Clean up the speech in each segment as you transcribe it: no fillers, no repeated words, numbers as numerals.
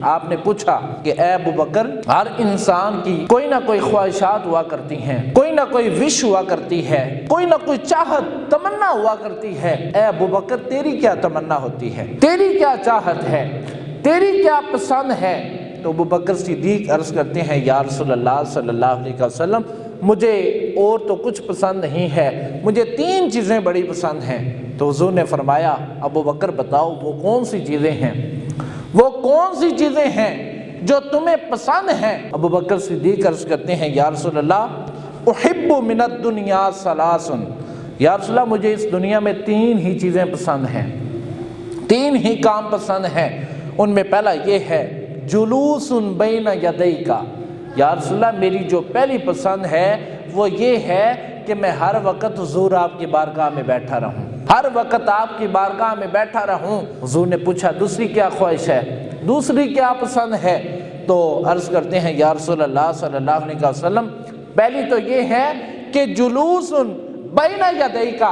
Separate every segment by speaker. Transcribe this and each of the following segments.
Speaker 1: آپ نے پوچھا کہ اے ابو بکر، ہر انسان کی کوئی نہ کوئی خواہشات ہوا کرتی ہیں، کوئی نہ کوئی وش ہوا کرتی ہے، کوئی نہ کوئی چاہت تمنا ہوا کرتی ہے، اے ابو بکر تیری کیا تمنا ہوتی ہے، تیری کیا چاہت ہے، تیری کیا پسند ہے؟ تو ابو بکر صدیق عرض کرتے ہیں یا رسول اللہ صلی اللہ علیہ وسلم، مجھے اور تو کچھ پسند نہیں ہے، مجھے 3 چیزیں بڑی پسند ہیں۔ تو حضور نے فرمایا ابو بکر بتاؤ وہ کون سی چیزیں ہیں، وہ کون سی چیزیں ہیں جو تمہیں پسند ہیں؟ ابو بکر صدیق عرض کرتے ہیں یا رسول اللہ احب من الدنیا ثلاث، یا رسول اللہ مجھے اس دنیا میں 3 ہی چیزیں پسند ہیں، 3 ہی کام پسند ہیں۔ ان میں پہلا یہ ہے جلوس بین یدیک، یا رسول اللہ میری جو پہلی پسند ہے وہ یہ ہے کہ میں ہر وقت حضور آپ کی بارگاہ میں بیٹھا رہوں، ہر وقت آپ کی بارگاہ میں بیٹھا رہوں۔ حضور نے پوچھا دوسری کیا خواہش ہے، دوسری کیا پسند ہے؟ تو عرض کرتے ہیں یا رسول اللہ صلی اللہ علیہ وسلم پہلی تو یہ ہے کہ جلوس بین یدیک،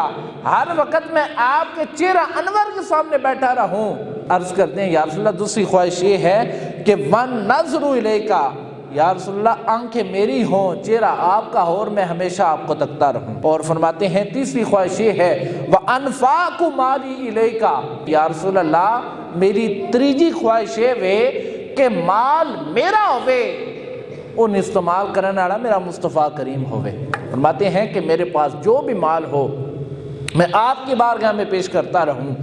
Speaker 1: ہر وقت میں آپ کے چہرہ انور کے سامنے بیٹھا رہوں۔ عرض کرتے ہیں یا رسول اللہ دوسری خواہش یہ ہے کہ وَالنَّظْرُ إِلَيْكَ، یا رسول اللہ آنکھیں میری ہوں، چہرہ آپ کا ہو اور میں ہمیشہ آپ کو تکتا رہوں۔ اور فرماتے ہیں تیسری خواہش یہ ہے وَأَنْفَاقُ مَالِي إِلَيْكَ، یا رسول اللہ میری تیجی خواہش یہ وے کہ مال میرا ہوئے، ان استعمال کرنے والا میرا مصطفیٰ کریم ہوئے۔ فرماتے ہیں کہ میرے پاس جو بھی مال ہو میں آپ کی بارگاہ میں پیش کرتا رہوں،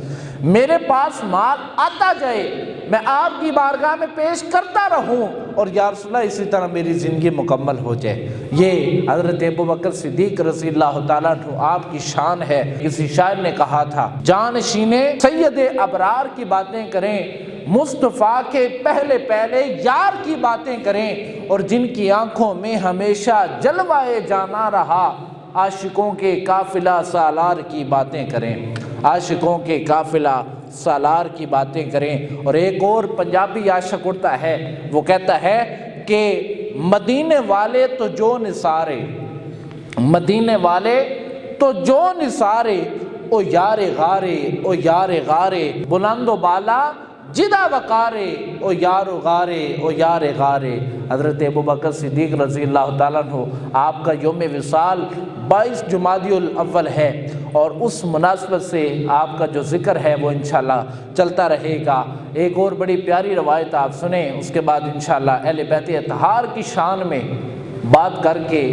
Speaker 1: میرے پاس مال آتا جائے میں آپ کی بارگاہ میں پیش کرتا رہوں، اور یا رسول اللہ اسی طرح میری زندگی مکمل ہو جائے۔ یہ حضرت ابو بکر صدیق رضی اللہ تعالیٰ عنہ آپ کی شان ہے۔ کسی شاعر نے کہا تھا جانشینے سید ابرار کی باتیں کریں، مصطفیٰ کے پہلے پہلے یار کی باتیں کریں، اور جن کی آنکھوں میں ہمیشہ جلوہ جانا رہا، عاشقوں کے قافلہ سالار کی باتیں کریں، عاشقوں کے قافلہ سالار کی باتیں کریں۔ اور ایک اور پنجابی عاشق اڑتا ہے، وہ کہتا ہے کہ مدینے والے تو جو نثارے، مدینے والے تو جو نثارے، او یار غارے او یار غارے، بلند و بالا جدا وقارے، او یار غارے او یار غارے۔ حضرت ابو بکر صدیق رضی اللہ تعالیٰ عنہ آپ کا یوم وصال 22 جمادی الاول ہے، اور اس مناسبت سے آپ کا جو ذکر ہے وہ انشاءاللہ چلتا رہے گا۔ ایک اور بڑی پیاری روایت آپ سنیں، اس کے بعد انشاءاللہ اہل بیت اطہار کی شان میں بات کر کے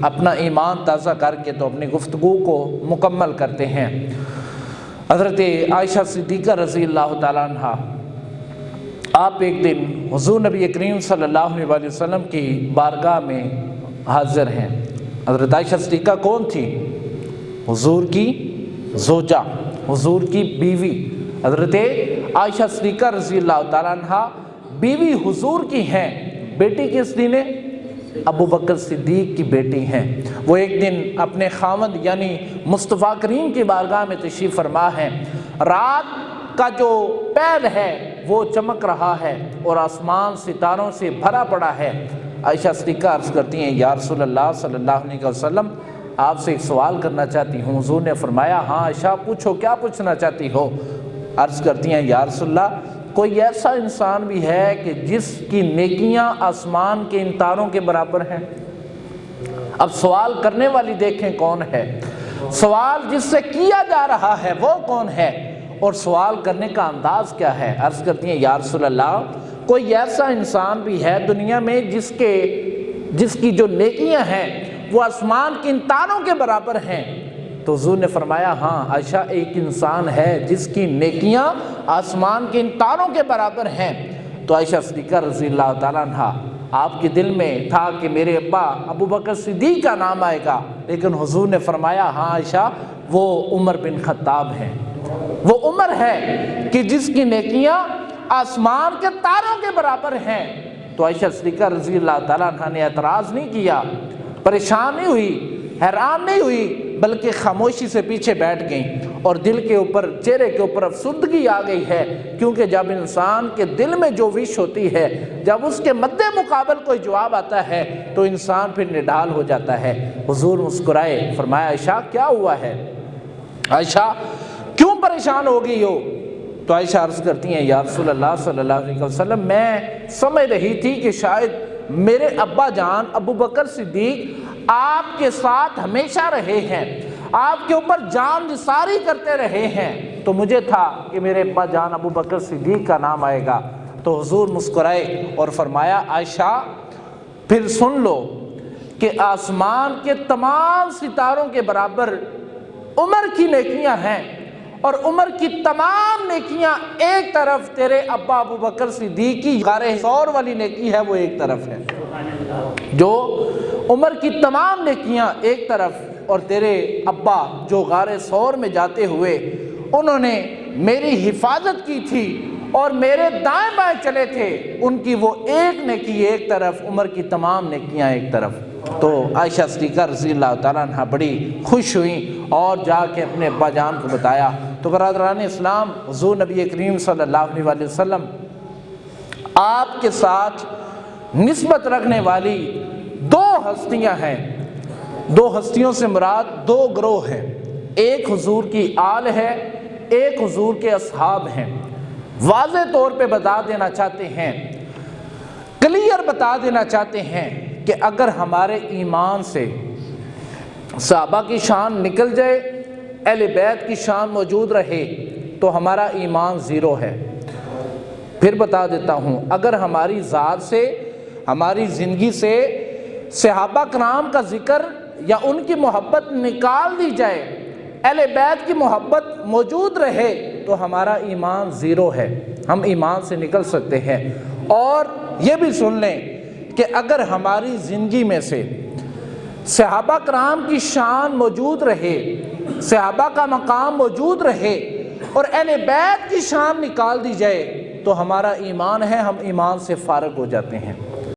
Speaker 1: اپنا ایمان تازہ کر کے تو اپنی گفتگو کو مکمل کرتے ہیں۔ حضرت عائشہ صدیقہ رضی اللہ تعالیٰ عنہ آپ ایک دن حضور نبی کریم صلی اللہ علیہ وسلم کی بارگاہ میں حاضر ہیں۔ حضرت عائشہ صدیقہ کون تھی؟ حضور کی زوجہ، حضور کی بیوی۔ حضرت عائشہ صدیقہ رضی اللہ تعالیٰ عنہ بیوی حضور کی ہیں، بیٹی کس دن ہے؟ ابو بکر صدیق کی بیٹی ہیں۔ وہ ایک دن اپنے خاوند یعنی مصطفیٰ کریم کی بارگاہ میں تشریف فرما ہے، رات کا جو پہر ہے وہ چمک رہا ہے اور آسمان ستاروں سے بھرا پڑا ہے۔ عائشہ صدیقہ عرض کرتی ہیں یا رسول اللہ صلی اللہ علیہ وسلم آپ سے ایک سوال کرنا چاہتی ہوں۔ حضور نے فرمایا ہاں عائشہ پوچھو، کیا پوچھنا چاہتی ہو؟ عرض کرتی ہیں یا رسول اللہ کوئی ایسا انسان بھی ہے کہ جس کی نیکیاں آسمان کے ان تاروں کے برابر ہیں؟ اب سوال کرنے والی دیکھیں کون ہے، سوال جس سے کیا جا رہا ہے وہ کون ہے، اور سوال کرنے کا انداز کیا ہے؟ عرض کرتی ہیں یا رسول اللہ کوئی ایسا انسان بھی ہے دنیا میں جس کی جو نیکیاں ہیں وہ آسمان کے ان تاروں کے برابر ہیں؟ تو حضور نے فرمایا ہاں عائشہ ایک انسان ہے جس کی نیکیاں آسمان کے ان تاروں کے برابر ہیں۔ تو عائشہ صدیقہ رضی اللہ تعالیٰ عنہ آپ کے دل میں تھا کہ میرے ابا ابو بکر صدیق کا نام آئے گا، لیکن حضور نے فرمایا ہاں عائشہ وہ عمر بن خطاب ہیں، وہ عمر ہے کہ جس کی نیکیاں آسمان کے تاروں کے برابر ہیں۔ تو عائشہ صدیقہ رضی اللہ تعالیٰ عنہ نے اعتراض نہیں کیا، پریشان نہیں ہوئی، حیران نہیں ہوئی، بلکہ خاموشی سے پیچھے بیٹھ گئیں، اور دل کے اوپر چہرے کے اوپر افسردگی آ گئی ہے، کیونکہ جب انسان کے دل میں جو وش ہوتی ہے، جب اس کے مد مقابل کوئی جواب آتا ہے تو انسان پھر نڈال ہو جاتا ہے۔ حضور مسکرائے، فرمایا عائشہ کیا ہوا ہے؟ عائشہ کیوں پریشان ہو گئی ہو؟ تو عائشہ عرض کرتی ہیں یا رسول اللہ صلی اللہ علیہ وسلم میں سمجھ رہی تھی کہ شاید میرے ابا جان ابو بکر صدیق آپ کے ساتھ ہمیشہ رہے ہیں، آپ کے اوپر جان نثاری کرتے رہے ہیں، تو مجھے تھا کہ میرے ابا جان ابو بکر صدیق کا نام آئے گا۔ تو حضور مسکرائے اور فرمایا عائشہ پھر سن لو کہ آسمان کے تمام ستاروں کے برابر عمر کی نیکیاں ہیں، اور عمر کی تمام نیکیاں ایک طرف، تیرے ابا ابو بکر صدیق کی غار ثور والی نیکی ہے وہ ایک طرف ہے، جو عمر کی تمام نیکیاں ایک طرف، اور تیرے ابا جو غار ثور میں جاتے ہوئے انہوں نے میری حفاظت کی تھی اور میرے دائیں بائیں چلے تھے، ان کی وہ ایک نیکی ایک طرف، عمر کی تمام نیکیاں ایک طرف۔ تو عائشہ صدیقہ رضی اللہ تعالیٰ عنہ بڑی خوش ہوئیں اور جا کے اپنے ابا جان کو بتایا۔ تو برادران اسلام، حضور نبی کریم صلی اللہ علیہ وسلم آپ کے ساتھ نسبت رکھنے والی دو ہستیاں ہیں، دو ہستیوں سے مراد دو گروہ ہیں، ایک حضور کی آل ہے، ایک حضور کے اصحاب ہیں۔ واضح طور پہ بتا دینا چاہتے ہیں، کلیئر بتا دینا چاہتے ہیں کہ اگر ہمارے ایمان سے صحابہ کی شان نکل جائے، اہل بیت کی شان موجود رہے، تو ہمارا ایمان زیرو ہے۔ پھر بتا دیتا ہوں، اگر ہماری ذات سے، ہماری زندگی سے صحابہ کرام کا ذکر یا ان کی محبت نکال دی جائے، اہل بیت کی محبت موجود رہے، تو ہمارا ایمان زیرو ہے، ہم ایمان سے نکل سکتے ہیں۔ اور یہ بھی سن لیں کہ اگر ہماری زندگی میں سے صحابہ کرام کی شان موجود رہے، صحابہ کا مقام موجود رہے، اور اہل بیت کی شان نکال دی جائے، تو ہمارا ایمان ہے، ہم ایمان سے فارغ ہو جاتے ہیں۔